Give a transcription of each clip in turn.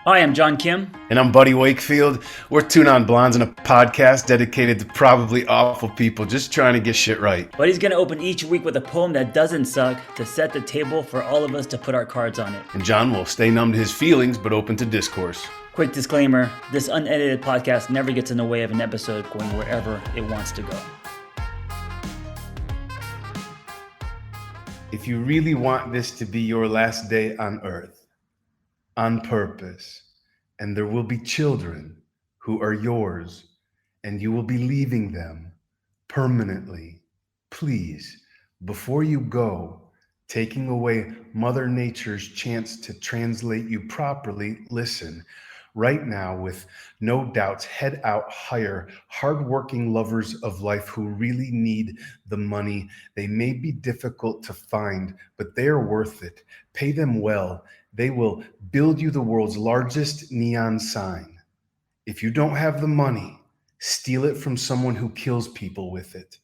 Hi, I'm John Kim. And I'm Buddy Wakefield. We're Two Non-Blondes and a podcast dedicated to probably awful people just trying to get shit right. Buddy's gonna open each week with a poem that doesn't suck to set the table for all of us to put our cards on it. And John will stay numb to his feelings but open to discourse. Quick disclaimer, this unedited podcast never gets in the way of an episode going wherever it wants to go. If you really want this to be your last day on earth, on purpose, and there will be children who are yours, and you will be leaving them permanently, please, before you go, taking away Mother Nature's chance to translate you properly, listen. Right now, with no doubts, head out, hire hardworking lovers of life who really need the money. They may be difficult to find, but they are worth it. Pay them well. They will build you the world's largest neon sign. If you don't have the money, steal it from someone who kills people with it.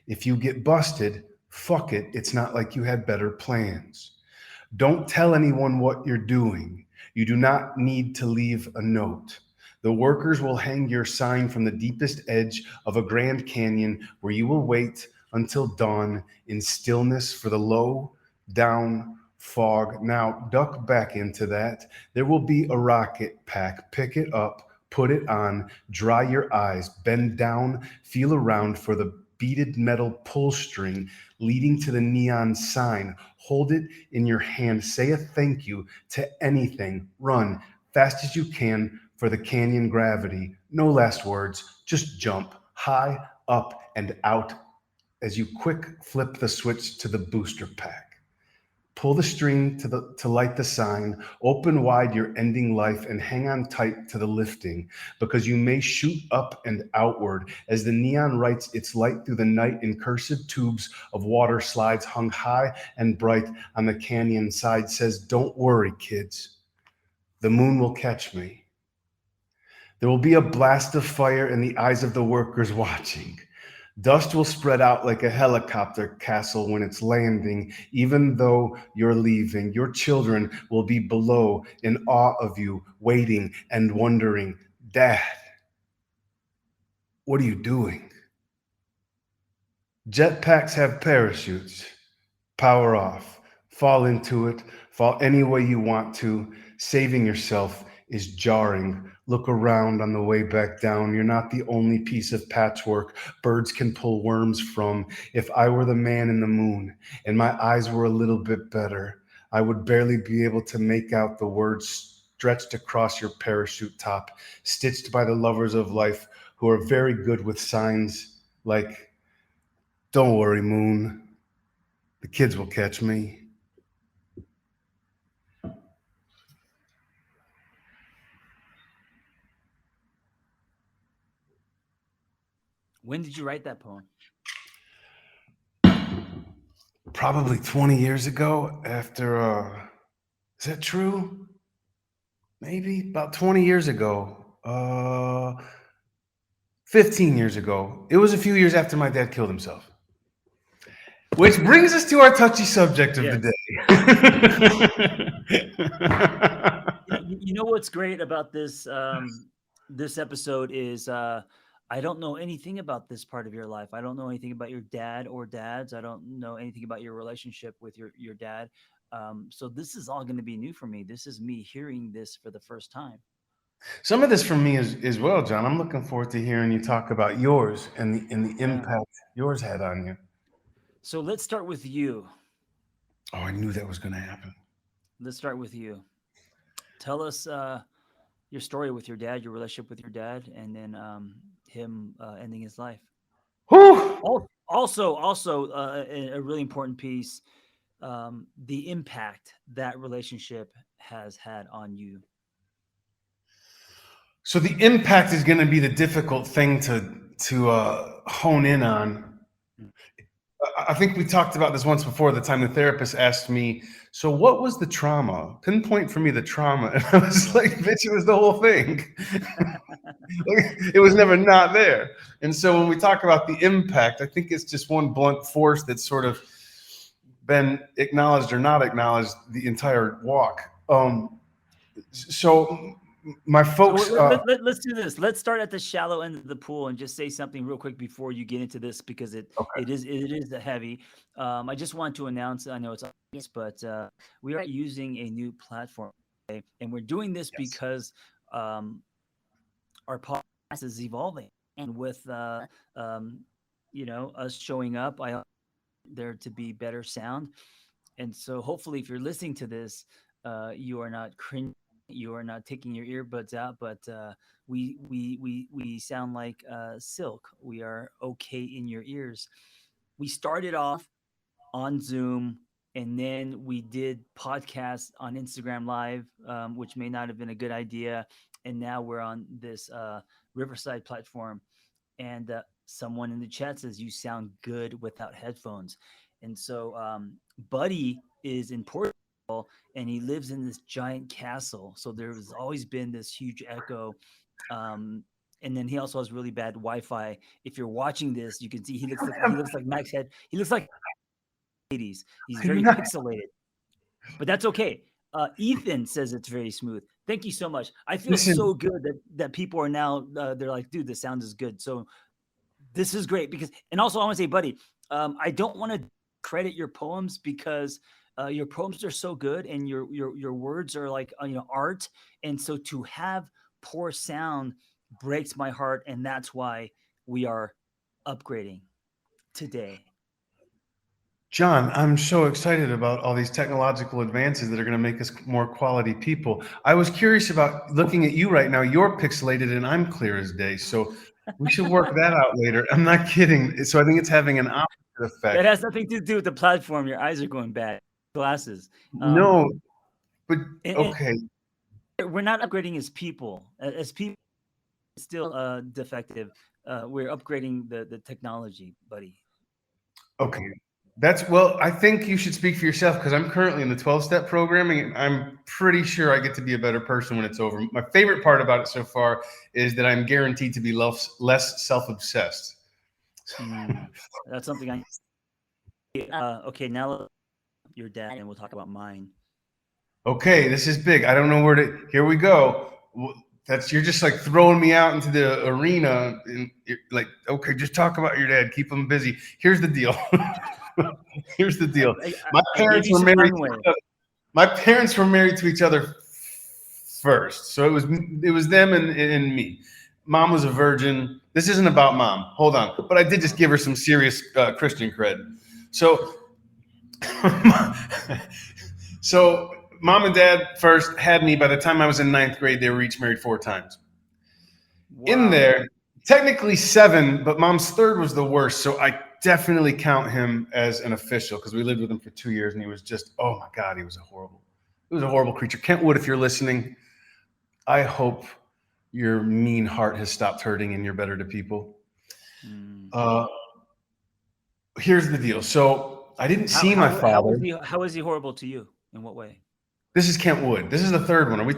If you get busted, fuck it. It's not like you had better plans. Don't tell anyone what you're doing. You do not need to leave a note. The workers will hang your sign from the deepest edge of a Grand Canyon where you will wait until dawn in stillness for the low down fog. Now duck back into that. There will be a rocket pack. Pick it up, put it on, dry your eyes, bend down, feel around for the beaded metal pull string leading to the neon sign. Hold it in your hand. Say a thank you to anything. Run fast as you can for the canyon gravity. No last words. Just jump high, up, and out as you quick flip the switch to the booster pack. Pull the string to light the sign, open wide your ending life, and hang on tight to the lifting, because you may shoot up and outward as the neon writes its light through the night in cursive tubes of water slides hung high and bright on the canyon side. Says, don't worry, kids. The moon will catch me. There will be a blast of fire in the eyes of the workers watching. Dust will spread out like a helicopter castle when it's landing. Even though you're leaving, your children will be below in awe of you, waiting and wondering, Dad, what are you doing? Jetpacks have parachutes. Power off. Fall into it. Fall any way you want to. Saving yourself is jarring. Look around on the way back down. You're not the only piece of patchwork birds can pull worms from. If I were the man in the moon and my eyes were a little bit better, I would barely be able to make out the words stretched across your parachute top, stitched by the lovers of life who are very good with signs like, don't worry, moon. The kids will catch me. When did you write that poem? Probably 20 years ago after, is that true? Maybe about 20 years ago. 15 years ago. It was a few years after my dad killed himself. Which brings us to our touchy subject of the day. You know what's great about this this episode is I don't know anything about this part of your life. I don't know anything about your dad or dads. I don't know anything about your relationship with your dad. So this is all going to be new for me. This is me hearing this for the first time. Some of this from me as well, John. I'm looking forward to hearing you talk about yours and the impact yours had on you. So let's start with you. Oh, I knew that was going to happen. Let's start with you. Tell us your story with your dad, your relationship with your dad, and then him ending his life. Whew. Also, a really important piece, the impact that relationship has had on you. So the impact is going to be the difficult thing to hone in on. I think we talked about this once before, the time the therapist asked me, so what was the trauma? Pinpoint for me the trauma. And I was like, bitch, it was the whole thing. It was never not there. And so when we talk about the impact, I think it's just one blunt force that's sort of been acknowledged or not acknowledged the entire walk. So my So folks. let's do this. Let's start at the shallow end of the pool and just say something real quick before you get into this because Okay. it is heavy. I just want to announce. I know it's obvious, but we are using a new platform, okay? And we're doing this Yes. because um, our podcast is evolving, and with um, us showing up, I want there to be better sound. And so hopefully, if you're listening to this, you are not cringing, you are not taking your earbuds out, but we sound like silk. We are okay in your ears. We started off on Zoom, and then we did podcasts on Instagram Live, which may not have been a good idea. And now we're on this Riverside platform, and someone in the chat says you sound good without headphones. And so Buddy is in Portugal, and he lives in this giant castle, so there's always been this huge echo. And then he also has really bad Wi-Fi. If you're watching this, you can see he looks like Max Head. He looks like 80s. He's I'm very not pixelated, but that's okay. Ethan says it's very smooth. Thank you so much. I feel listen. so good that people are now they're like, dude, the sound is good. So this is great because, and also I want to say, Buddy, I don't want to credit your poems because your poems are so good and your words are like art, and so to have poor sound breaks my heart, and that's why we are upgrading today. John, I'm so excited about all these technological advances that are going to make us more quality people. I was curious about looking at you right now. You're pixelated and I'm clear as day. So we should work that out later. I'm not kidding. So I think it's having an opposite That effect. has nothing to do with the platform. Your eyes are going bad. Glasses. Um, No, but and okay. we're not upgrading as people. As people, still defective. We're upgrading the technology, Buddy. Okay. That's well, I think you should speak for yourself because I'm currently in the 12-step programming and I'm pretty sure I get to be a better person when it's over. My favorite part about it so far is that I'm guaranteed to be less self-obsessed. Mm, that's something I. Okay, now your dad, and we'll talk about mine. Okay, this is big. I don't know where to. Here we go. That's you're just like throwing me out into the arena, and you're like, okay, just talk about your dad. Keep him busy. Here's the deal. Here's the I, deal. I, My I gave parents you were some married. runway. My parents were married to each other first, so it was them and me. Mom was a virgin. This isn't about mom. Hold on, but I did just give her some serious Christian cred. So so mom and dad first had me. By the time I was in ninth grade, they were each married 4 times. In Wow. there, technically 7, but mom's third was the worst. So I definitely count him as an official because we lived with him for 2 years and he was just, oh my God, he was a horrible creature. Kentwood, if you're listening, I hope your mean heart has stopped hurting and you're better to people. Mm. Uh, Here's the deal. So I didn't How see my father. how was he horrible to you? In what way? This is Kent Wood. This is the third one. Are we?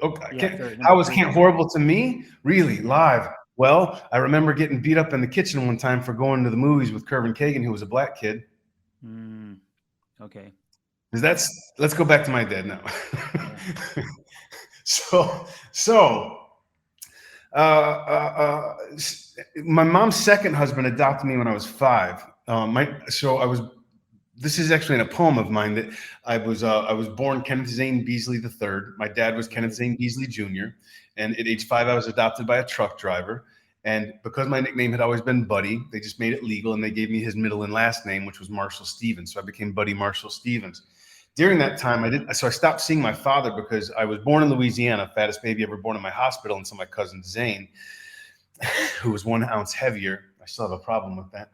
Okay. Yeah, third How number was three. Kent horrible to me? Really, Yeah. live. Well, I remember getting beat up in the kitchen one time for going to the movies with Kervin Kagan, who was a black kid. Mm. Okay. Let's go back to my dad now. Yeah. so uh, uh, uh, my mom's second husband adopted me when I was 5. So I was. This is actually in a poem of mine that I was born Kenneth Zane Beasley III. My dad was Kenneth Right. Zane Beasley Jr. And at age 5, I was adopted by a truck driver. And because my nickname had always been Buddy, they just made it legal and they gave me his middle and last name, which was Marshall Stevens. So I became Buddy Marshall Stevens. During that time, I stopped seeing my father because I was born in Louisiana, fattest baby ever born in my hospital, and so my cousin Zane, who was 1 ounce heavier, I still have a problem with that.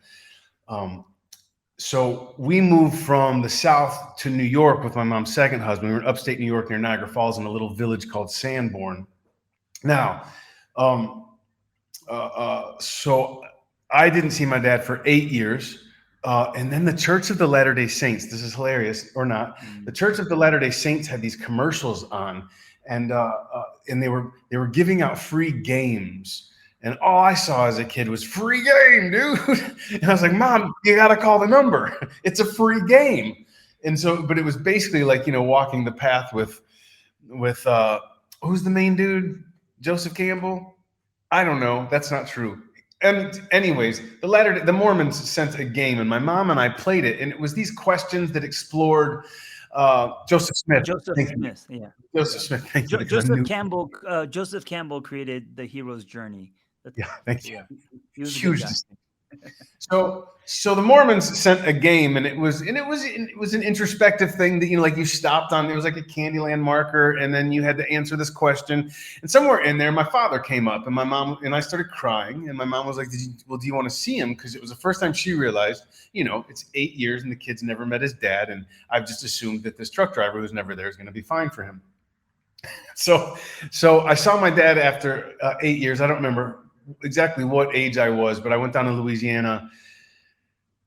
So we moved from the South to New York with my mom's second husband. We were in upstate New York near Niagara Falls in a little village called Sanborn. Now, um, so I didn't see my dad for 8 years. And then the Church of the Latter-day Saints, this is hilarious or not, the Mm. Church of the Latter-day Saints had these commercials on, and they were giving out free games. And all I saw as a kid was free game, dude. And I was like, Mom, you got to call the number. It's a free game. And so, but it was basically like, walking the path with who's the main dude? Joseph Campbell? I don't know. That's not true. And anyways, the Mormons sent a game, and my mom and I played it, and it was these questions that explored Joseph Smith. Joseph Thank you, Smith, yeah. Joseph Smith. Thank you, because I Joseph knew. Campbell, Joseph Campbell created the hero's journey. That's Yeah, thank you. yeah. He was a good Huge. guy. So the Mormons sent a game, and it was an introspective thing that, like, you stopped on. It was like a Candyland marker, and then you had to answer this question. And somewhere in there, my father came up, and my mom and I started crying. And my mom was like, "Well, do you want to see him?" Because it was the first time she realized, it's 8 years, and the kid's never met his dad, and I've just assumed that this truck driver who's never there is going to be fine for him. So, so I saw my dad after 8 years. I don't remember exactly what age I was, but I went down to Louisiana.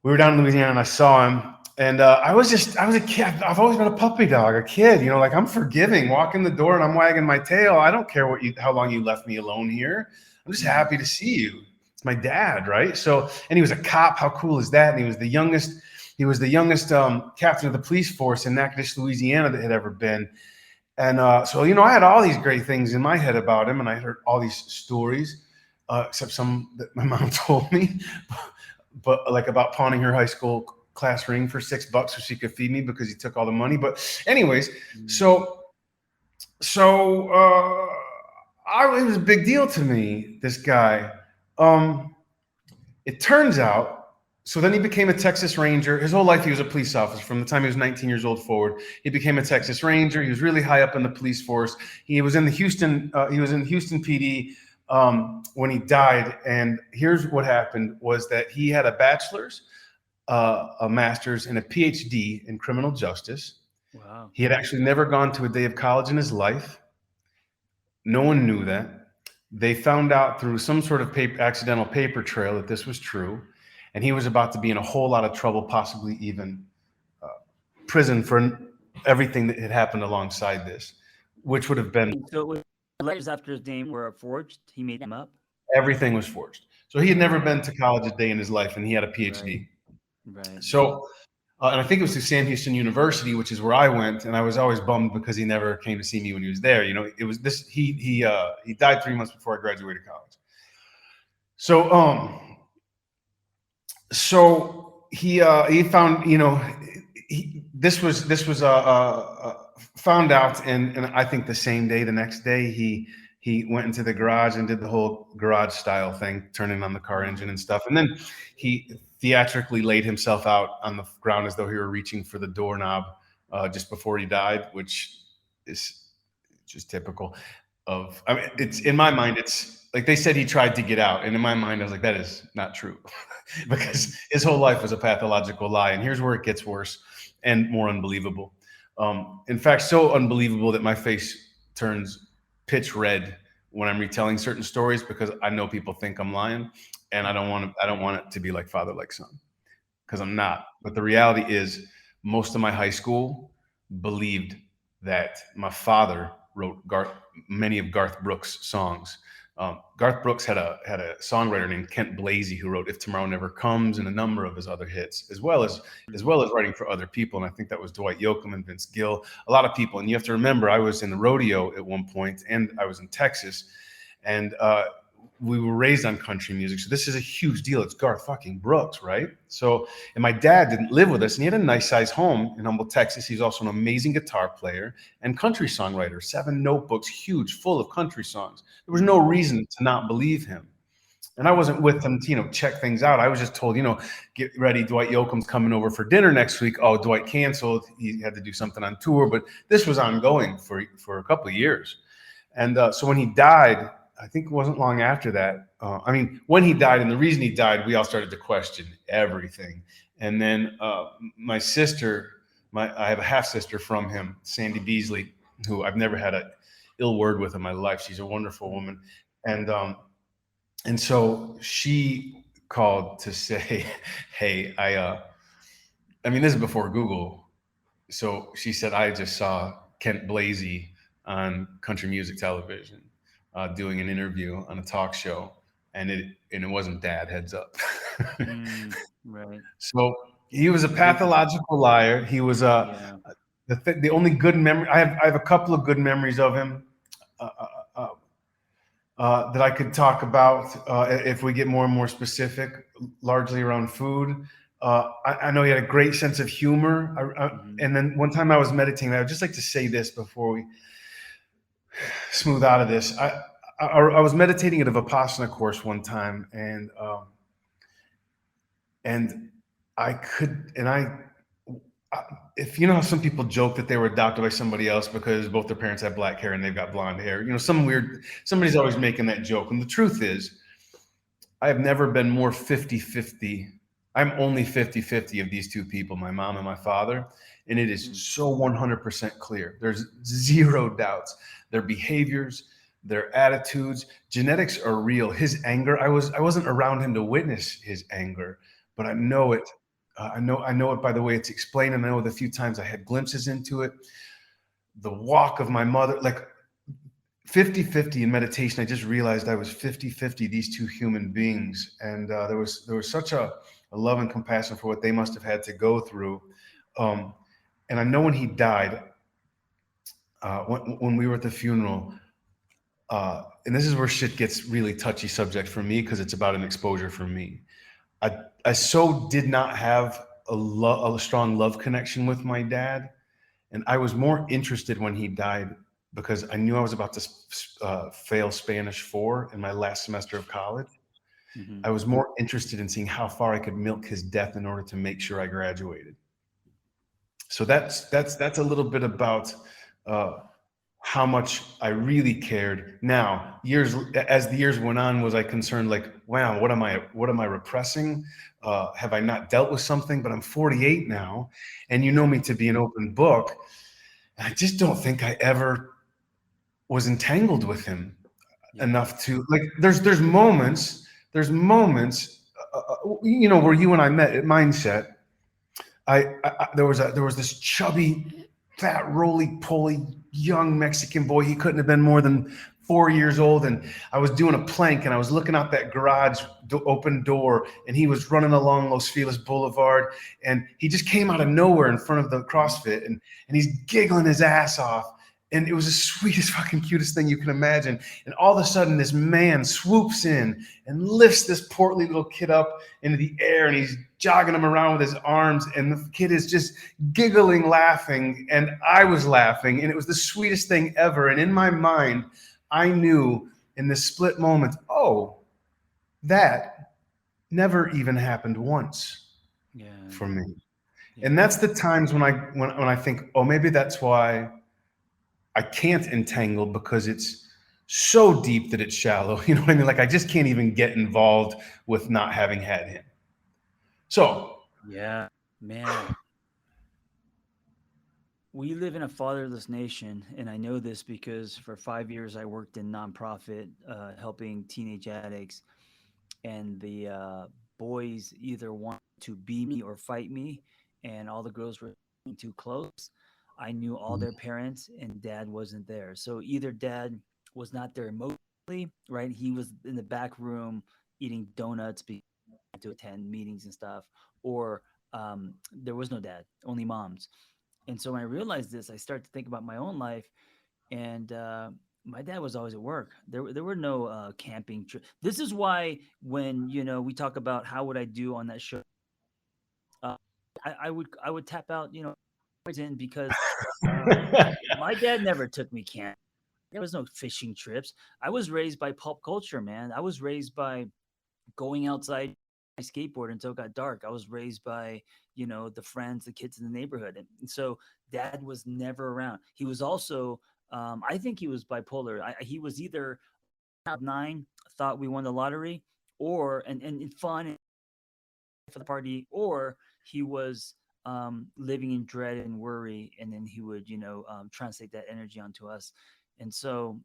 We were down in Louisiana, and I saw him. And I was a kid. I've always been a puppy dog, a kid. Like, I'm forgiving. Walk in the door, and I'm wagging my tail. I don't care how long you left me alone here. I'm just Mhm. happy to see you. It's my dad, right? So, and he was a cop. How cool is that? And he was the youngest. He was the youngest captain of the police force in Natchitoches, Louisiana, that had ever been. And so, I had all these great things in my head about him, and I heard all these stories, except some that my mom told me, but like about pawning her high school class ring for $6 so she could feed me because he took all the money. But anyways, Mm. so it was a big deal to me, this guy. Um, it turns out, so then he became a Texas Ranger. His whole life he was a police officer. From the time he was 19 years old forward, he became a Texas Ranger. He was really high up in the police force. He was in the Houston. He was in Houston PD when he died. And here's what happened: was that he had a bachelor's, a master's, and a PhD in criminal justice. Wow. He had actually never gone to a day of college in his life. No one knew that. They found out through some sort of accidental paper trail that this was true, and he was about to be in a whole lot of trouble, possibly even uh, prison for everything that had happened alongside this, which would have been So it was letters after his name were forged. He made them up. everything was forged. So he had never Wow. been to college a day in his life, and he had a Right. PhD. Right. So, and I think it was to Sam Houston University, which is where I went, and I was always bummed because he never came to see me when he was there. It was this. He died 3 months before I graduated college. So he found, found out, and I think the same day, the next day, he went into the garage and did the whole garage style thing, turning on the car engine and stuff, and then he theatrically laid himself out on the ground as though he were reaching for the doorknob just before he died, which is just typical of. I mean, it's in my mind, it's like they said he tried to get out, and in my mind, I was like, that is not true, because his whole life was a pathological lie. And here's where it gets worse and more unbelievable. In fact, so unbelievable that my face turns pitch red when I'm retelling certain stories, because I know people think I'm lying, and I don't want to. I don't want it to be like father, like son, because I'm not. But the reality is, most of my high school believed that my father wrote many of Garth Brooks' songs. Garth Brooks had a songwriter named Kent Blasey who wrote "If Tomorrow Never Comes" and a number of his other hits, as well as writing for other people. And I think that was Dwight Yoakam and Vince Gill, a lot of people. And you have to remember, I was in the rodeo at one point, and I was in Texas, and we were raised on country music. So this is a huge deal. It's Garth fucking Brooks, right? So, and my dad didn't live with us, and he had a nice size home in Humble, Texas. He's also an amazing guitar player and country songwriter, 7 notebooks, huge, full of country songs. There was no reason to not believe him. And I wasn't with him to, check things out. I was just told, get ready. Dwight Yoakam's coming over for dinner next week. Oh, Dwight canceled. He had to do something on tour, but this was ongoing for a couple of years. And so when he died, I think it wasn't long after that. When he died, and the reason he died, we all started to question everything. And then my sister, I have a half sister from him, Sandy Beasley, who I've never had a ill word with in my life. She's a wonderful woman, and so she called to say, "Hey, this is before Google." So she said, "I just saw Kent Blasey on country music television doing an interview on a talk show, and it wasn't Dad. Heads up." Mm, right. So he was a Big. pathological liar. He was Yeah. the only good memory I have. I have a couple of good memories of him. that I could talk about if we get more and more specific, largely around food. I know he had a great sense of humor. Hmm. And then one time I was meditating, I would just like to say this before we smooth out of this. I was meditating at a Vipassana course one time, and I could, and if you know how some people joke that they were adopted by somebody else because both their parents have black hair and they've got blonde hair, some weird, somebody's always making that joke. And the truth is, I have never been more 50-50. I'm only 50-50 of these two people, my mom and my father. And it is Hmm. so 100% clear. There's zero doubts. Their behaviors, their attitudes, genetics are real. His anger, I wasn't around him to witness his anger, but I know it. I know it by the way it's explained, and I know the few times I had glimpses into it. The walk of my mother, like 50-50 in meditation, I just realized I was 50-50 these two human beings. And there was such a love and compassion for what they must have had to go through. Um, and I know when he died, when we were at the funeral, and this is where shit gets really touchy subject for me because it's about an exposure for me. I so did not have a strong love connection with my dad, and I was more interested when he died because I knew I was about to fail Spanish 4 in my last semester of college. Hmm. I was more interested in seeing how far I could milk his death in order to make sure I graduated. So that's a little bit about uh, how much I really cared. Now, years as the years went on, was I concerned like, wow, what am I repressing? Have I not dealt with something? But I'm 48 now, and you know me to be an open book. And I just don't think I ever was entangled with him Yeah. enough to like. There's moments, where you and I met at Mindset. There was this chubby, fat, roly poly young Mexican boy. He couldn't have been more than 4 years old, and I was doing a plank, and I was looking out that garage open door, and he was running along Los Feliz Boulevard, and he just came out of nowhere in front of the CrossFit, and he's giggling his ass off. And it was the sweetest, fucking cutest thing you can imagine. And all of a sudden, this man swoops in and lifts this portly little kid up into the air, and he's jogging him around with his arms, and the kid is just giggling, laughing, and I was laughing, and it was the sweetest thing ever. And in my mind, I knew in this split moment, oh, that never even happened once Yeah. for me. And Yeah. that's the times when I think, oh, maybe that's why I can't entangle, because it's so deep that it's shallow. You know what I mean? Like I just can't even get involved with not having had him. So Yeah. Man, we live in a fatherless nation, and I know this because for 5 years I worked in nonprofit, helping teenage addicts, and the boys either want to be me or fight me, and all the girls were too close. I knew all their parents, and dad wasn't there. So either dad was not there emotionally, right? He was in the back room eating donuts because he had to attend meetings and stuff, or there was no dad, only moms. And so when I realized this, I started to think about my own life, and my dad was always at work. There were no camping trips. This is why when we talk about how would I do on that show, uh, I would tap out, in because uh, my dad never took me camping. There was no fishing trips. I was raised by pulp culture, man. I was raised by going outside my skateboard until it got dark. I was raised by, the friends, the kids in the neighborhood. And so dad was never around. He was also, I think he was bipolar. He was either 9, thought we won the lottery, or, and fun for the party, or he was living in dread and worry. And then he would, translate that energy onto us. And so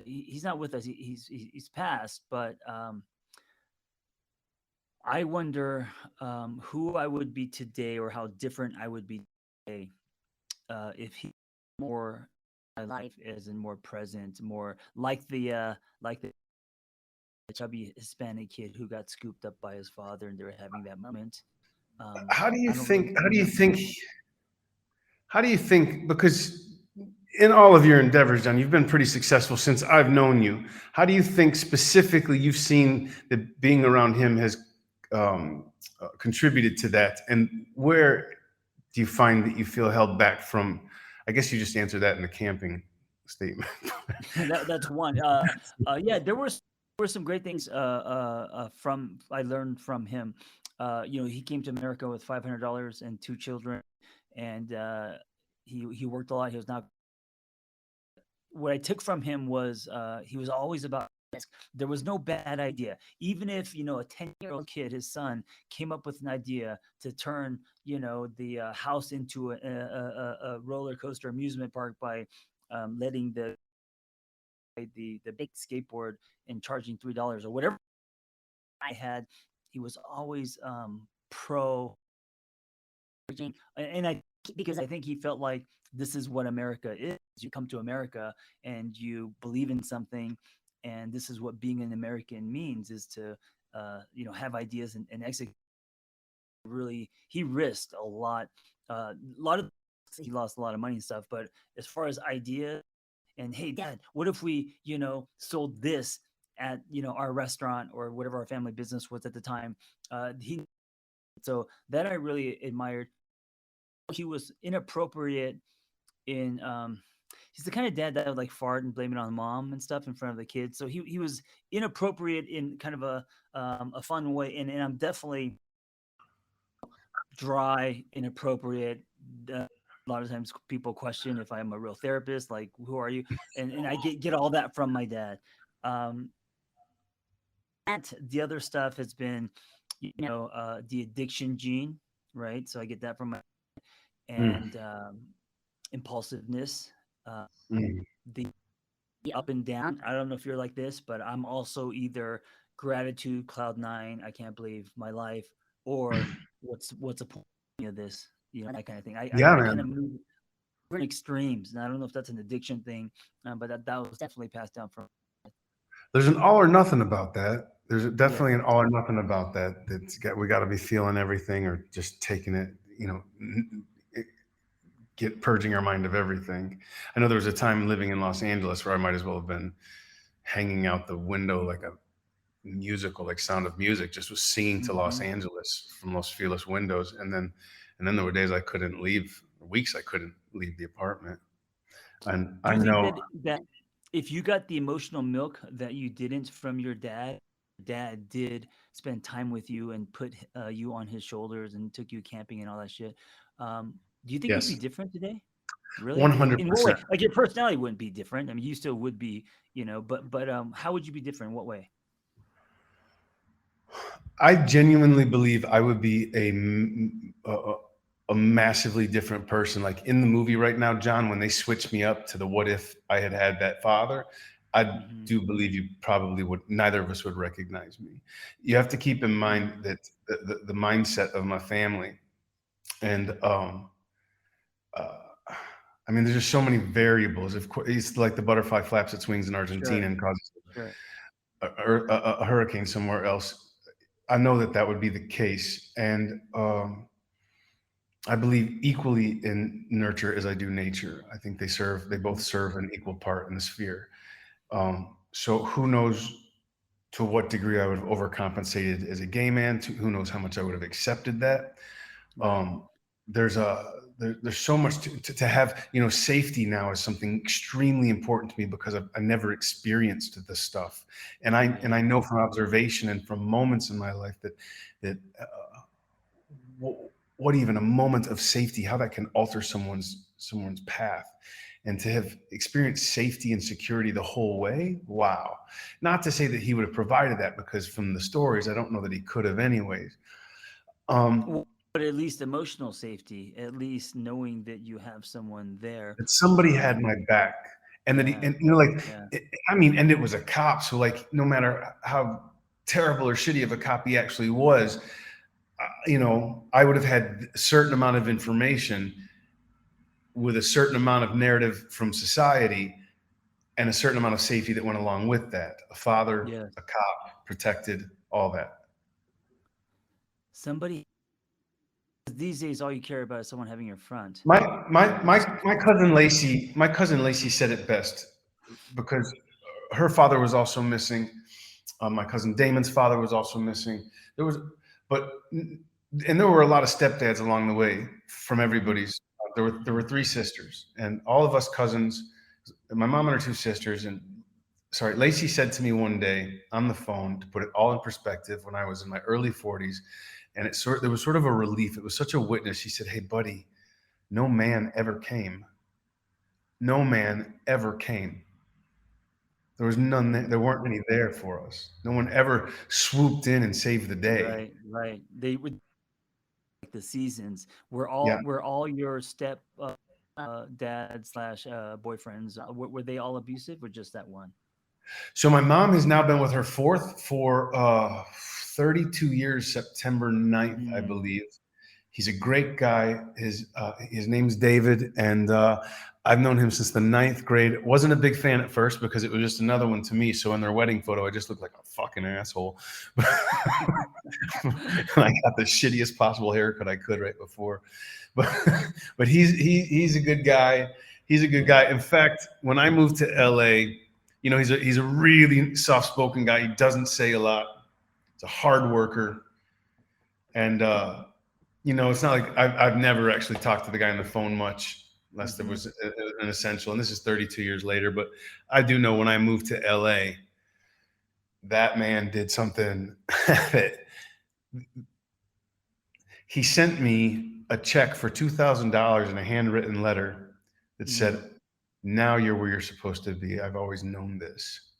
he's not with us. He's passed, but I wonder who I would be today, or how different I would be today, if he more my life as in more present, more like the chubby Hispanic kid who got scooped up by his father, and they were having that moment. how do you I don't really think? How do think you he. think? How do you think? Because in all of your endeavors, John, you've been pretty successful since I've known you. How do you think specifically you've seen that being around him has contributed to that? And where do you find that you feel held back from? I guess you just answered that in the camping statement. That's one. Yeah, were some great things from I learned from him. He came to America with $500 and two children, and he worked a lot. He was not. What I took from him was he was always about risk. There was no bad idea. Even if a 10-year-old kid, his son, came up with an idea to turn the house into a roller coaster amusement park by letting the big skateboard and charging $3 or whatever I had, he was always pro. And I because I think he felt like this is what America is. You come to America and you believe in something, and this is what being an American means is to have ideas and execute. Really, he risked a lot of he lost a lot of money and stuff. But as far as ideas and hey, Dad, what if we sold this at our restaurant or whatever our family business was at the time? He So that I really admired. He was inappropriate in he's the kind of dad that would like fart and blame it on mom and stuff in front of the kids. So he was inappropriate in kind of a fun way, and I'm definitely dry, inappropriate. Uh, a lot of times people question if I'm a real therapist, like who are you? And I get all that from my dad. Um, and the other stuff has been, the addiction gene, right? So I get that from my Mm, and impulsiveness, uh, mm. the up and down. I don't know if you're like this, but I'm also either gratitude, cloud nine, I can't believe my life, or what's the point of this? That kind of thing. I, Yeah, I kind man. of move in extremes, and I don't know if that's an addiction thing, but that was definitely passed down from. There's an all or nothing about that. There's Yeah, definitely an all or nothing about that. We got to be feeling everything or just taking it. Get purging our mind of everything. I know there was a time living in Los Angeles where I might as well have been hanging out the window like a musical, like Sound of Music, just was singing to Los hmm Angeles from Los Feliz windows. And then there were days I couldn't leave, weeks I couldn't leave the apartment. And Do I you think know, that if you got the emotional milk that you didn't from your dad did spend time with you and put you on his shoulders and took you camping and all that shit, do you think you'd be yes, different today? Really? In what way? 100%. Like your personality wouldn't be different. I mean, you still would be, but how would you be different? In what way? I genuinely believe I would be a massively different person. Like in the movie right now, John, when they switched me up to the what if I had had that father, I Hmm. do believe you probably would, neither of us would recognize me. You have to keep in mind Mm, that the mindset of my family and, uh, I mean, there's just so many variables. Of course, it's like the butterfly flaps its wings in Argentina sure, and causes sure. a hurricane somewhere else. I know that that would be the case, and I believe equally in nurture as I do nature. I think they both Hmm. serve an equal part in the sphere. So who knows to what degree I would have overcompensated as a gay man? Who knows how much I would have accepted that? Right. Um, there's so much to have. Safety now is something extremely important to me because I never experienced this stuff, and I Yeah. know from observation and from moments in my life that what even a moment of safety, how that can alter someone's path. And to have experienced safety and security the whole way, wow. Not to say that he would have provided that, because from the stories I don't know that he could have anyways. um Well, but at least emotional safety, at least knowing that you have someone there. that somebody had Um, my back, and that he, yeah, and yeah, I mean, and it was a cop, so like no matter how terrible or shitty of a cop he actually was, I would have had a certain amount of information with a certain amount of narrative from society and a certain amount of safety that went along with that. A father, yeah. a cop, protected, all that. Somebody these days, all you care about is someone having your front. My You know, just my cousin Lacey said it best because her father was also missing. My cousin Damon's father was also missing. There was, but and there were a lot of stepdads along the way from mhm, everybody's. There were three sisters, and all of us cousins. My mom and her two sisters, and sorry, Lacey said to me one day on the phone to put it all in perspective when I was in my early 40s, and there was sort of a relief. It was such a witness. She said, "Hey, buddy, no man ever came. No man ever came. There was none. There weren't any there for us. No one ever swooped in and saved the day." right, right. They would like the seasons. Yeah. Were all your step dad slash boyfriends were they all abusive or just that one? So my mom has now been with her fourth for 32 years, September 9th, I Mm, believe. He's a great guy. His name's David, and I've known him since the ninth grade. Wasn't a big fan at first because it was just another one to me. So in their wedding photo, I just looked like a fucking asshole. I got the shittiest possible haircut I could right before, but but he's a good guy. He's a good yeah. guy. In fact, when I moved to LA, he's a really soft spoken guy. He doesn't say a lot. He's a hard worker, and it's not like I've never actually talked to the guy on the phone much, unless there Hmm. was an essential. And this is 32 years later, but I do know when I moved to LA, that man did something that he sent me a check for $2,000 and a handwritten letter that Mm, said, "Now you're where you're supposed to be. I've always known this."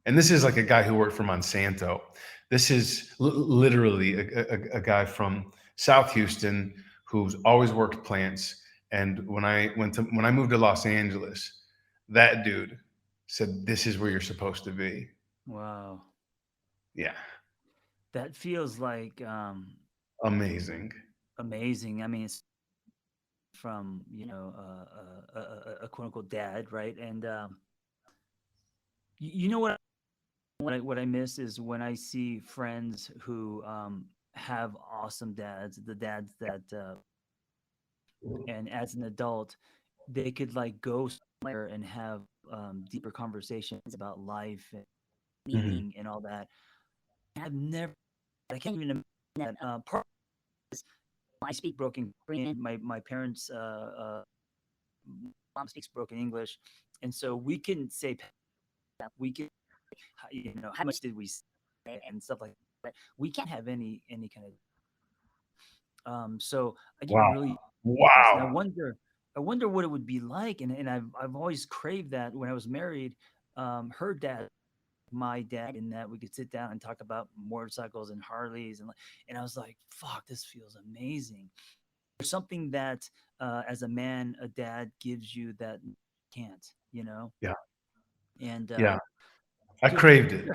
And this is like a guy who worked for Monsanto. This is literally a guy from South Houston who's always worked plants. And when I moved to Los Angeles, that dude said, "This is where you're supposed to be." wow. Yeah, That feels like amazing. amazing. I mean, it's from a quote unquote dad, right? And you know what I miss is when I see friends who have awesome dads, the dads that and as an adult they could like go somewhere and have deeper conversations about life and Hmm. meaning and all that. I've never, I can't even imagine that. Part is I speak broken Korean. My parents mom speaks broken English, and so we can say that we can, how much did we say and stuff like that. We can't have any kind of so I get Wow. really this, and Wow. I wonder what it would be like, and I've always craved that when I was married. Her dad, my dad, in that we could sit down and talk about motorcycles and Harleys, and I was like, fuck, this feels amazing. There's something that as a man, a dad gives you that can't, Yeah. and Yeah. I could craved it.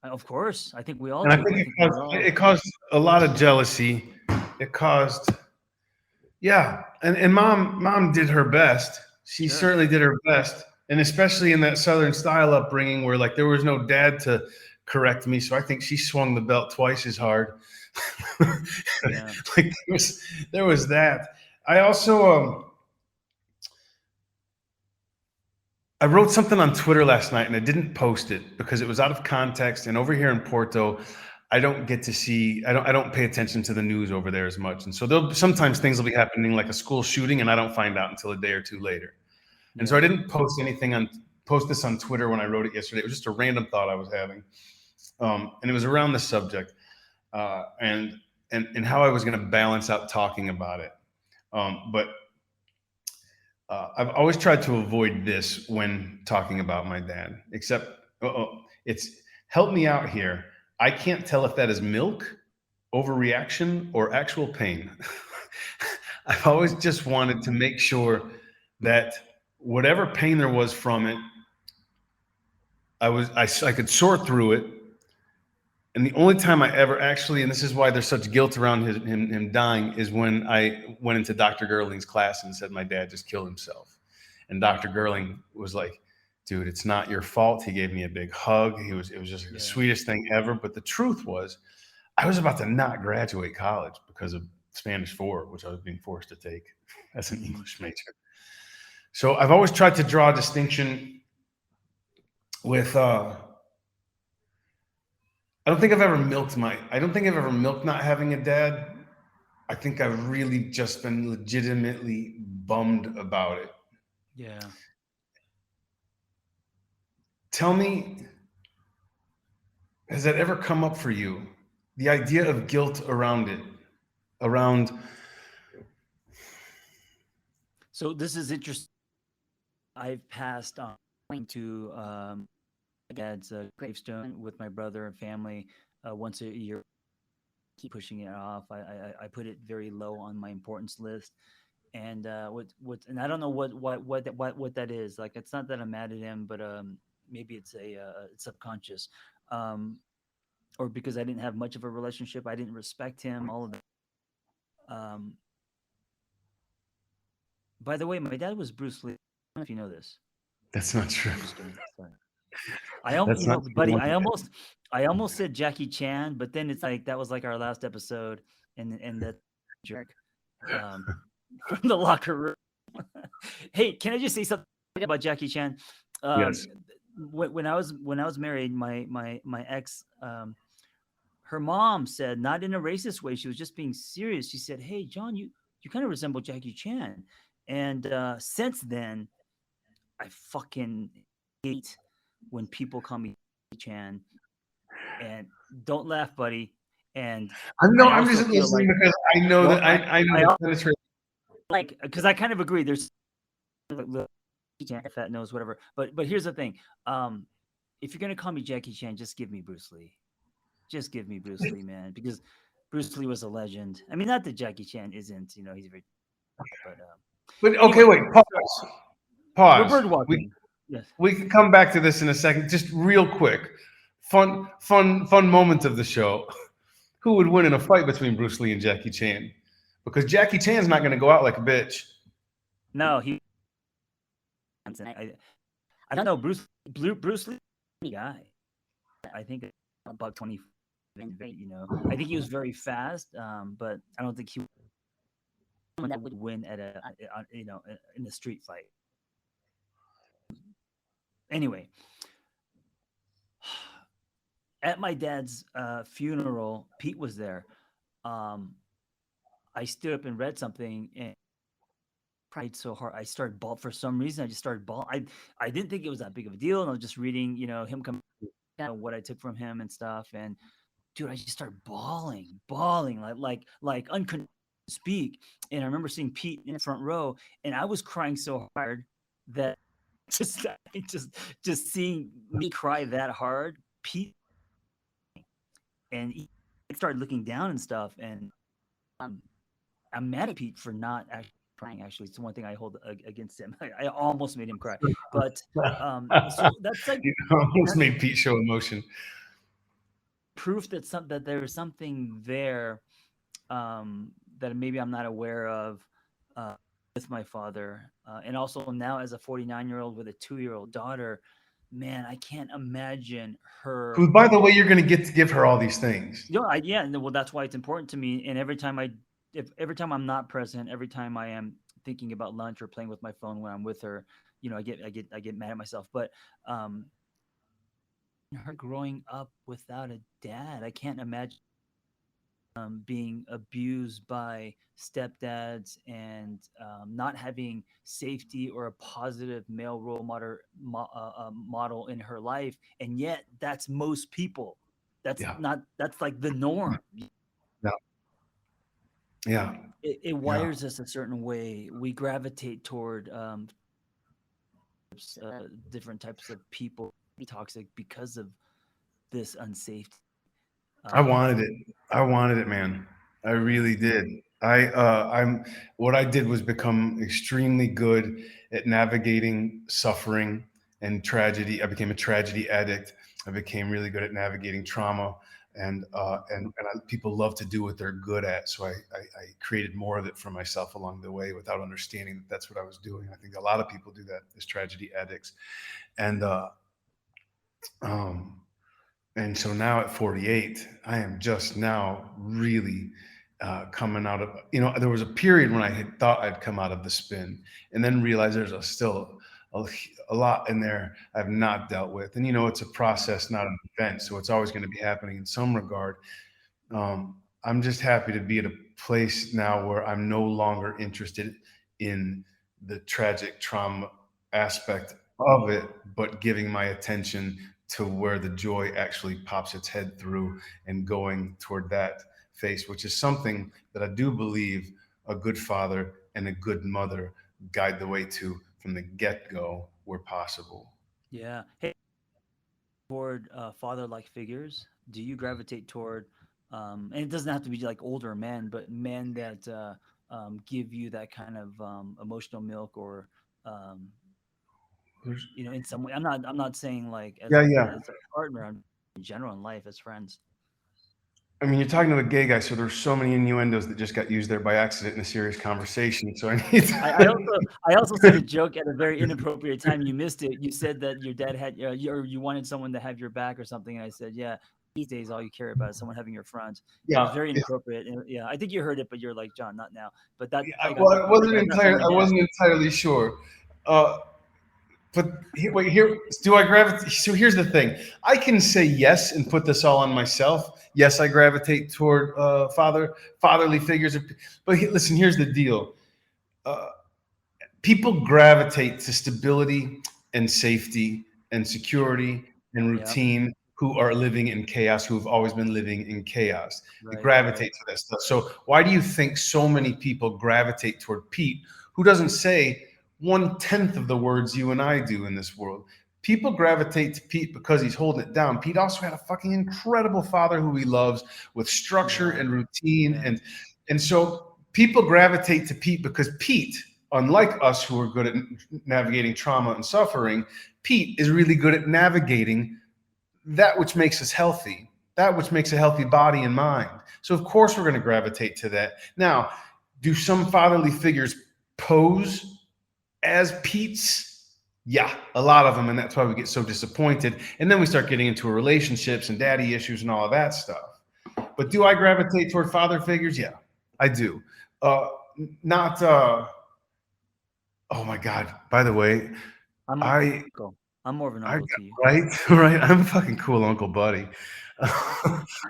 of course, I think we all And I do. think I think we all, it caused a lot of jealousy. It caused, yeah, and mom did her best. She sure, certainly did her best, and especially in that Southern style upbringing where like there was no dad to correct me, so I think she swung the belt twice as hard. yeah, Like there was that. I also I wrote something on Twitter last night and I didn't post it because it was out of context. And over here in Porto, I don't get to see. I don't pay attention to the news over there as much. And so sometimes things will be happening like a school shooting, and I don't find out until a day or two later. And so I yeah. didn't post this on Twitter when I wrote it yesterday. It was just a random thought I was having, and it was around the subject and how I was going to balance out talking about it. But I've always tried to avoid this when talking about my dad, except it's help me out here. I can't tell if that is milk, overreaction, or actual pain. I've always just wanted to make sure that whatever pain there was from it, I could sort through it. And the only time I ever actually, and this is why there's such guilt around him dying, is when I went into Dr. Gerling's class and said my dad just killed himself. And Dr. Gerling was like, "Dude, it's not your fault." He gave me a big hug. It was just like the Yeah. sweetest thing ever. But the truth was, I was about to not graduate college because of Spanish 4, which I was being forced to take as an Mhm. English major. So I've always tried to draw a distinction with I don't think I've ever milked not having a dad. I think I've really just been legitimately bummed about it. Yeah. Tell me, has that ever come up for you? The idea of guilt around it, around So this is interesting. I've passed on to my dad's gravestone with my brother and family once a year. Keep pushing it off. I put it very low on my importance list. And and I don't know what that is. Like it's not that I'm mad at him, but maybe it's subconscious. Um, or because I didn't have much of a relationship, I didn't respect him. All of that. Um, by the way, my dad was Bruce Lee. I don't know if you know this. that's not true. I'm just kidding. Sorry. That's You not know, true buddy, one bit. I almost said Jackie Chan, but then it's like that was like our last episode, and that jerk um, from the locker room. Hey, can I just say something about Jackie Chan? Um, Yes. when I was married, my ex, her mom said, not in a racist way, she was just being serious. She said, "Hey, John, you kind of resemble Jackie Chan," and since then, I fucking hate when people call me Jackie Chan. And don't laugh, buddy. And I I'm also just feel listening like, because I know well, that I know I the also penetration. like because I kind of agree. There's Jackie Chan, fat nose, whatever. But here's the thing. Um, if you're gonna call me Jackie Chan, just give me Bruce Lee. Just give me Bruce Lee, man, because Bruce Lee was a legend. I mean, not that Jackie Chan isn't. You know, he's very. But But okay, anyway, wait, pause. we're Pause. bird walking. Yes. We can come back to this in a second. Just real quick. Fun moment of the show. Who would win in a fight between Bruce Lee and Jackie Chan? Because Jackie Chan's not going to go out like a bitch. No, he. I don't know. Bruce Lee, guy. I think about 20. You know, I think he was very fast, but I don't think he would win at you know in a street fight. Anyway, at my dad's funeral, Pete was there. Um, I stood up and read something and cried so hard. I started bawl for some reason. I just started bawl. I didn't think it was that big of a deal, and I was just reading, you know, him come, you know, what I took from him and stuff. And dude, I just started bawling like uncon speak. And I remember seeing Pete in the front row, and I was crying so hard that just just seeing me cry that hard, Pete, and he started looking down and stuff. And um, I'm mad at Pete for not actually crying. Actually, it's the one thing I hold against him. I almost made him cry, but so that's like You almost that's made Pete show emotion. proof that that there is something there that maybe I'm not aware of uh, with my father, and also now as a 49-year-old with a 2-year-old daughter, man, I can't imagine her. Who, by the way, you're going to get to give her all these things. You know, yeah, well, that's why it's important to me. And if every time I'm not present, every time I am thinking about lunch or playing with my phone when I'm with her, you know, I get mad at myself. But um, her growing up without a dad, I can't imagine being abused by stepdads and not having safety or a positive male role model in her life, and yet that's most people. That's Yeah. not that's like the norm. Yeah. Yeah. It Yeah. wires us a certain way. We gravitate toward different types of people be toxic because of this unsafety. I Um, wanted it. I wanted it, man. I yeah, really did. I'm what I did was become extremely good at navigating suffering and tragedy. I became a tragedy addict. I became really good at navigating trauma, people love to do what they're good at. So I created more of it for myself along the way without understanding that that's what I was doing. I think a lot of people do that as tragedy addicts, and um, and so now at 48, I am just now really coming out of, there was a period when I had thought I'd come out of the spin, and then realized there's still a, a lot in there I've not dealt with. And it's a Yeah. process, not an event, so it's always going to be happening in some regard. I'm just happy to be at a place now where I'm no longer interested in the tragic trauma aspect of it, but giving my attention to where the joy actually pops its head through and going toward that face, which is something that I do believe a good father and a good mother guide the way to from the get go where possible. Yeah. Hey, toward father-like figures, do you gravitate toward, and it doesn't have to be like older men, but men that give you that kind of emotional milk, or um, in some way. I'm not saying like as Yeah, a yeah. as a partner. I'm in general in life as friends. I mean, you're talking to a gay guy, so there's so many innuendos that just got used there by accident in a serious conversation. So I need I also said a joke at a very inappropriate time. You missed it. You said that your dad had or you wanted someone to have your back or something, and I said, yeah. These days, all you care about is someone having your front. It yeah, was very yeah. inappropriate. And, yeah, I think you heard it, but you're like, John, not now. But that I got Well, that from. Yeah, not from my I dad. wasn't entirely sure. Uh, but wait, here, do I gravitate? So here's the thing: I can say yes and put this all on myself. Yes, I gravitate toward fatherly figures. But listen, here's the deal: uh, people gravitate to stability and safety and security and Yeah. routine who are living in chaos, who have always been living in chaos. They Right. Right. gravitate to that stuff. So why do you think so many people gravitate toward Pete, who doesn't say 1/10 of the words you and I do in this world? People gravitate to Pete because he's holding it down. Pete also had a fucking incredible father who he loves, with structure Yeah. and routine, Yeah. and so people gravitate to Pete because Pete, unlike us who are good at navigating trauma and suffering, Pete is really good at navigating that which makes us healthy, that which makes a healthy body and mind. So, of course, we're going to gravitate to that. Now, do some fatherly figures pose as Pete's? Yeah, a lot of them. And that's why we get so disappointed. And then we start getting into relationships and daddy issues and all of that stuff. But do Yeah. I gravitate toward father figures? Yeah, I do. Uh, not Oh my God. By the way, I'm more I uncle. I'm more of an I uncle to you. right, right. I'm a fucking cool Uncle Buddy.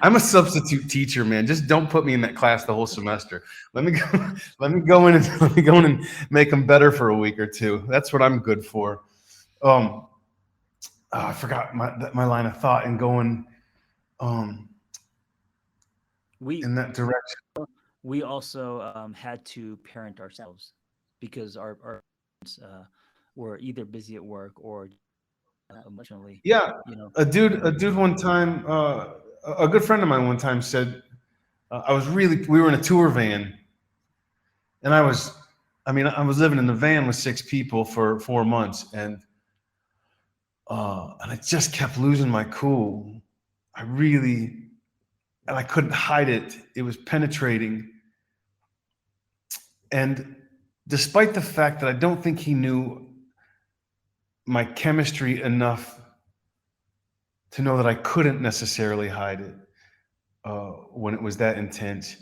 I'm a substitute teacher, man. Just don't put me in that class the whole semester. Let me go. Let me go in and let me go in and make them better for a week or two. That's what I'm good for. Um, I forgot my line of thought and going um We in that direction. we also had to parent ourselves because our parents were either busy at work or emotionally, Yeah, you know. a dude one time, a good friend of mine one time said, we were in a tour van, and I was living in the van with 6 people for 4 months, and I just kept losing my cool. I really, and I couldn't hide it. It was penetrating, and despite the fact that I don't think he knew my chemistry enough to know that I couldn't necessarily hide it when it was that intense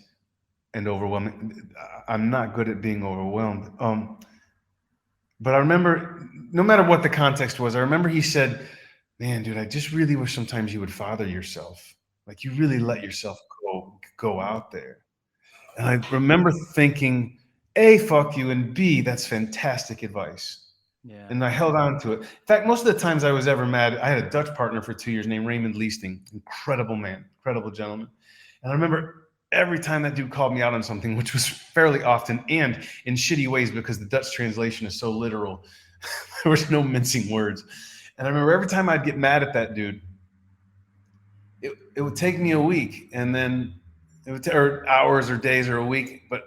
and overwhelming. I'm not good at being overwhelmed. But I remember, no matter what the context was, I remember he said, "Man, dude, I just really wish sometimes you would father yourself. Like you really let Mm, yourself go out there." And I remember thinking, A, fuck you, and B, that's fantastic advice. yeah. And I held on to it. In fact, most of the times I was ever mad, I had a Dutch partner for 2 years named Raymond Leasting. Incredible man, incredible gentleman. And I remember every time that dude called me out on something, which was fairly often and in shitty ways because the Dutch translation is so literal, there was no mincing words. And I remember every time I'd get mad at that dude, it would take me a week, and then or hours or days or a week. But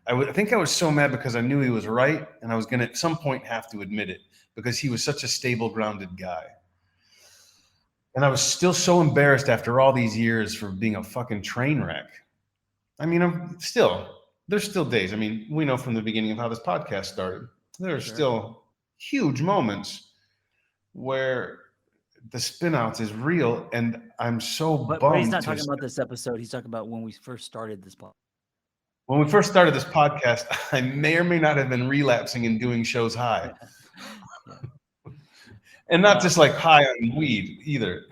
I think I was so mad because I knew he was right, and I was going to at some point have to admit it because he was such a stable, grounded guy. And I was still so embarrassed after all these years for being a fucking train wreck. I mean, there's still days. I mean, we know from the beginning of how this podcast started, there are Sure. still huge moments where the spinouts is real, and I'm so But he's bummed not to. talking about this episode. He's talking about when we first started this podcast. when we first started this podcast, I may or may not have been relapsing and doing shows high, Yeah. Yeah. and not just like high on weed either.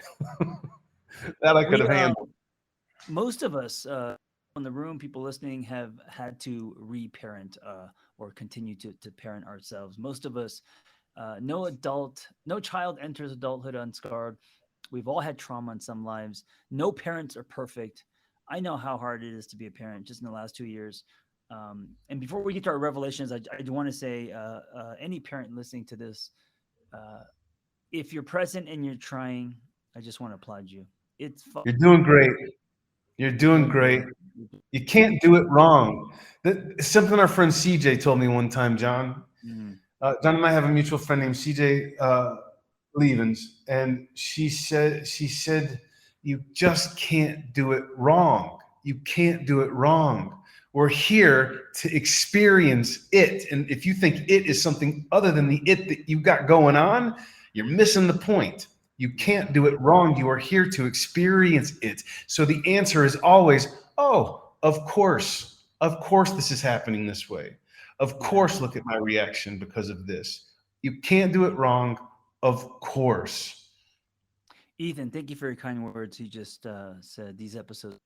That I could We have handled. most of us in the room, people listening, have had to reparent or continue to parent ourselves. Most of us, no child enters adulthood unscarred. We've all had trauma in some lives. No parents are perfect. I know how hard it is to be a parent just in the last 2 years. And before we get to our revelations, I do want to say, any parent listening to this, uh, if you're present and you're trying, I just want to applaud you. It's You're doing great. You're you're doing doing great. great. You can't do it wrong. Something our friend CJ told me one time, John. Mhm. John and I have a mutual friend named CJ Levens, and she said, you just can't do it wrong. You can't do it wrong. We're here to experience it, and if you think it is something other than the it that you got going on, you're missing the point. You Yeah. can't do it wrong. You are here to experience it. So the answer is always, oh, of course, this is happening this way. Of Yeah. course, look at my reaction because of this. You can't do it wrong. Of course. Ethan, thank you for your kind words. You just said these episodes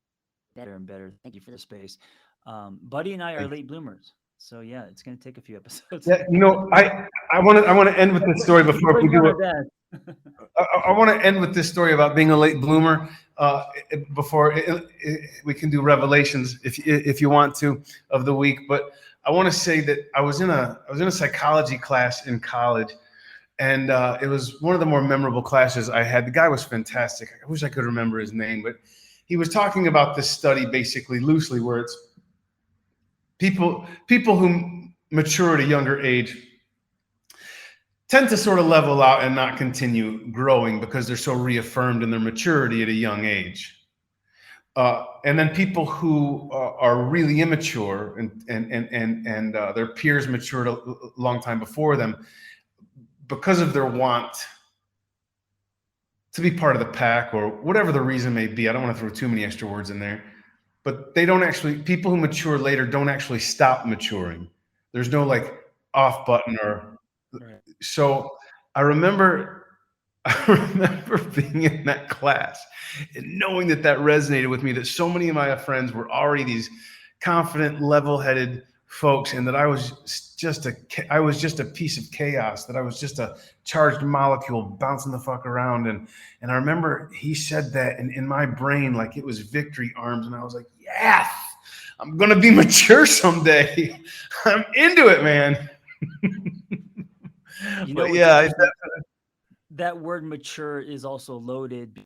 better and better. Thank you for the space. Buddy and I are Thank late bloomers. So yeah, it's going to take a few episodes. you. Yeah, I want to end with this story We before blame we it on do our it. dad. I want to end with this story about being a late bloomer. Before we can do revelations, if you want to, of the week. But I want to say that I was in a psychology class in college, and it was one of the more memorable classes I had. The guy was fantastic. I wish I could remember his name, but he was talking about this study, basically loosely, where it's people who mature at a younger age tend to sort of level out and not continue growing because they're so reaffirmed in their maturity at a young age. And then people who are really immature and their peers matured a long time before them because of their want to be part of the pack or whatever the reason may be. I don't want to throw too many extra words in there, but they don't actually, people who mature later don't actually stop maturing. There's no like off button or Right. so. I remember, I remember being in that class and knowing that resonated with me. That so many of my friends were already these confident, level-headed folks, and that I was just a piece of chaos. That I was just a charged molecule bouncing the fuck around. And I remember he said that, and in my brain, like it was victory arms, and I was like, yes, I'm gonna be mature someday. I'm into it, man. You know But what's yeah, interesting? That word mature is also loaded.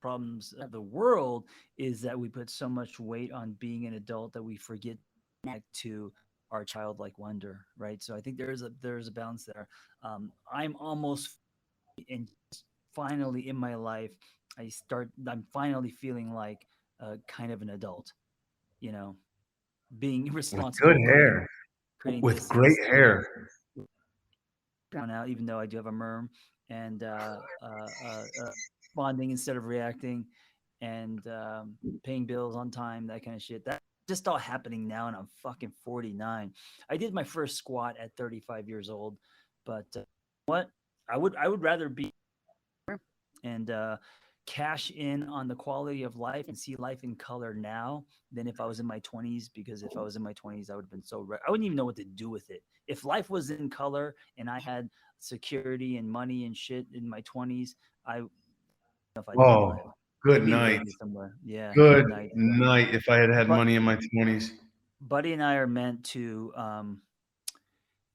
Problems of the world is that we put so much weight on being an adult that we forget to connect to our childlike wonder, right? So I think there's a balance there. I'm almost and finally in my life, I'm finally feeling like kind of an adult, you know, being with good responsible, hair, creating with great distance, hair. drown out, even though I do have a merm, and responding instead of reacting, and paying bills on time, that kind of shit. That just all happening now, and I'm fucking 49. I did my first squat at 35 years old, but what I would rather be and cash in on the quality of life and see life in color now than if I was in my 20s. Because if I was in my 20s, I would have been I wouldn't even know what to do with it. If life was in color and I had security and money and shit in my 20s, I don't know if I'd be alive. Oh, good I'd be night. buried somewhere. Yeah, Good good night. night. If I had had But money in my 20s. Buddy and I are meant to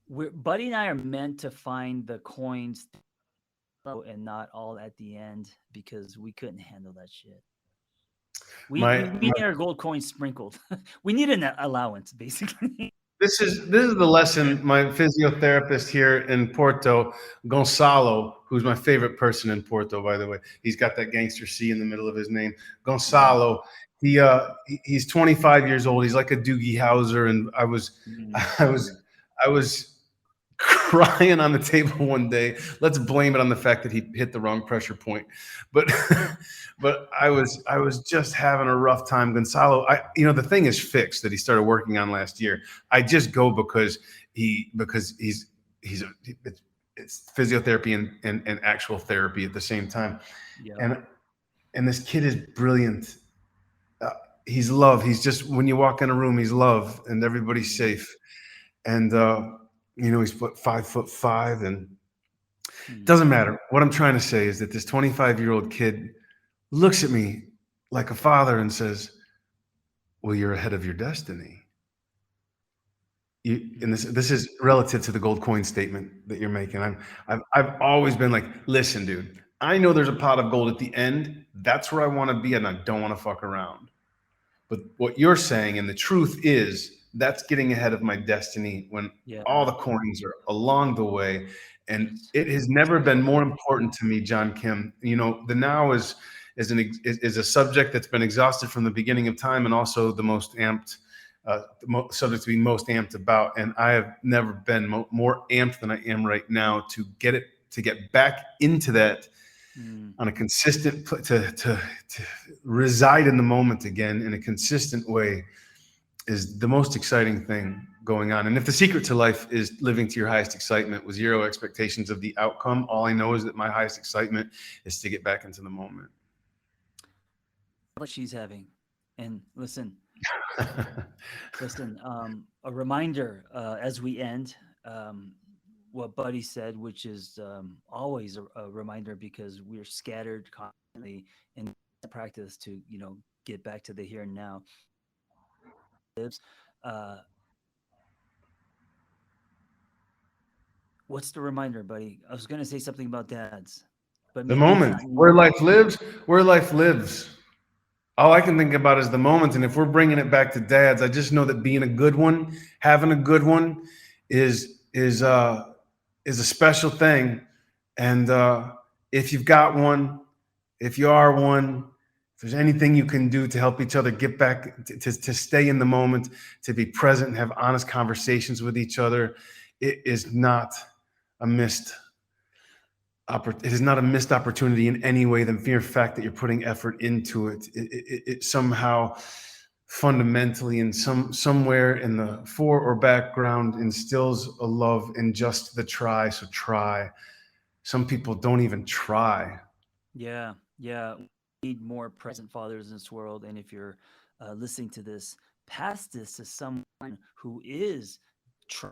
Buddy and I are meant to find the coins and not all at the end because we couldn't handle that shit. We My need our gold coins sprinkled. We need an allowance, basically. this is the lesson my physiotherapist here in Porto, Gonçalo, who's my favorite person in Porto, by the way. He's got that gangster C in the middle of his name. Mhm, Gonçalo. He's 25 years old. He's like a Doogie Howser, and I was mhm, I was I was crying on the table one day. Let's blame it on the fact that he hit the wrong pressure point. But but I was just having a rough time. Gonzalo, the thing is fixed that he started working on last year. I just go because he's it's physiotherapy and actual therapy at the same time. Yep. And and this kid is brilliant. Uh, he's love. He's just, when you walk in a room, he's love, and everybody's Mm, safe. And he's 5'5", and mm, doesn't matter. What I'm trying to say is that this 25-year-old kid looks at me like a father and says, "Well, you're ahead of your destiny." And mm. this is relative to the gold coin statement that you're making. I've always been like, listen, dude. I know there's a pot of gold at the end. That's where I want to be, and I don't want to fuck around. But what you're saying, and the truth is, that's getting ahead of my destiny when all Yeah. the coins are along the way. And Yes. it has never been more important to me, John Kim. The now is a subject that's been exhausted from the beginning of time, and also the most amped subject to be most amped about. And I have never been more amped than I am right now to get back into that Mm. on a consistent to reside in the moment again in a consistent way is the most exciting thing going on. And if the secret to life is living to your highest excitement with zero expectations of the outcome, all I know is that my highest excitement is to get back into the moment. What she's having. And listen, a reminder as we end, um, what Buddy said, which is always a reminder because we're scattered constantly in practice to, get back to the here and now. Lives. Uh, what's the reminder, Buddy? I was going to say something about dads, but The maybe it's moment not where needed. life lives, where life lives. All I can think about is the moment. And if we're bringing it back to dads, I just know that being a good one, having a good one, is a special thing. And if you've got one, if you are one, if there's anything you can do to help each other get back to stay in the moment, to be present and have honest conversations with each other, it is not a missed it is not a missed opportunity in any way. The mere fact that you're putting effort into it somehow fundamentally in somewhere in the fore or background instills a love in just the try. So try. Some people don't even try. Yeah, yeah. We need more present fathers in this world. And if you're listening to this, pass this to someone who is trying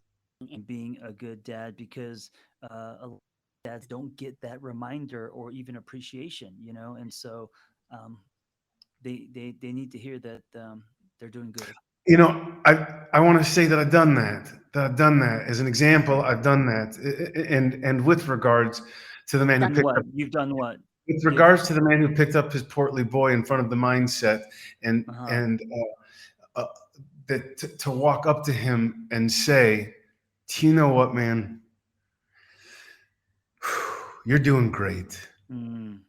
and being a good dad because a lot of dads don't get that reminder or even appreciation. And so um, they need to hear that they're doing good. I want to say that I've done that. That I've done that as an example. I've done that, and with regards to the man who Done picked what? up You've done what? with Give. regards to the man who picked up his portly boy in front of the mindset, and Uh huh. and uh, that to walk up to him and say, "Do you know what, man? You're doing great. Mm,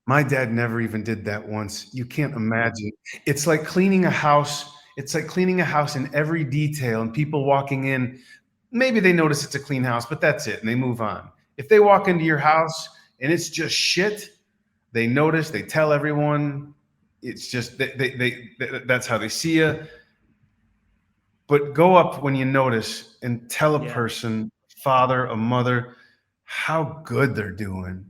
My dad never even did that once. You can't imagine. It's like cleaning a house. It's like cleaning a house in every detail, and people walking in, maybe they notice it's a clean house, but that's it, and they move on. If they walk into your house and it's just shit, they notice, they tell everyone. It's just that's how they see you. But go up when you notice and tell a yeah. person, father, a mother, how good they're doing,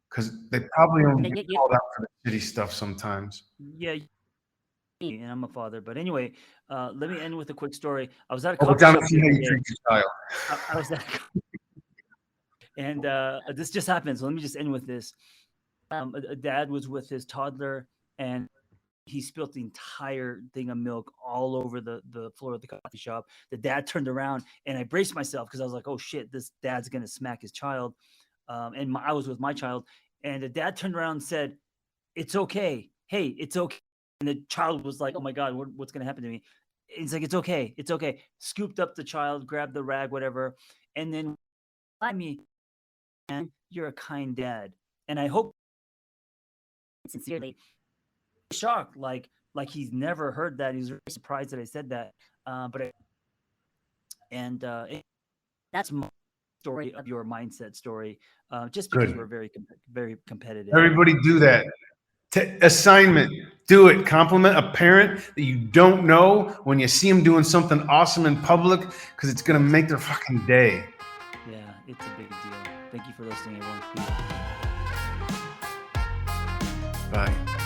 because they probably only Yeah, get yeah, yeah. called out for the shitty stuff sometimes. Yeah, and I'm a father. But anyway, let me end with a quick story. I was at a Oh, we're coffee down to shop see the how other you day. treat your child. I was at, and this just happened. So let me just end with this. A dad was with his toddler, and he spilled the entire thing of milk all over the floor of the coffee shop. The dad turned around, and I braced myself because I was like, "Oh shit, this dad's gonna smack his child." I was with my child, and the dad turned around and said, "It's okay. Hey, it's okay." And the child was like, "Oh my god, what's gonna happen to me?" He's like, "It's okay. It's okay." Scooped up the child, grabbed the rag, whatever, and then I me, man, you're a kind dad, and I hope sincerely shocked, like he's never heard that. He's very surprised that I said that. But I, and that's story of your mindset story, just because Good. we're very competitive. Everybody do that. Assignment. Do it. Compliment a parent that you don't know when you see them doing something awesome in public, because it's going to make their fucking day. Yeah, it's a big deal. Thank you for listening, everyone. Bye.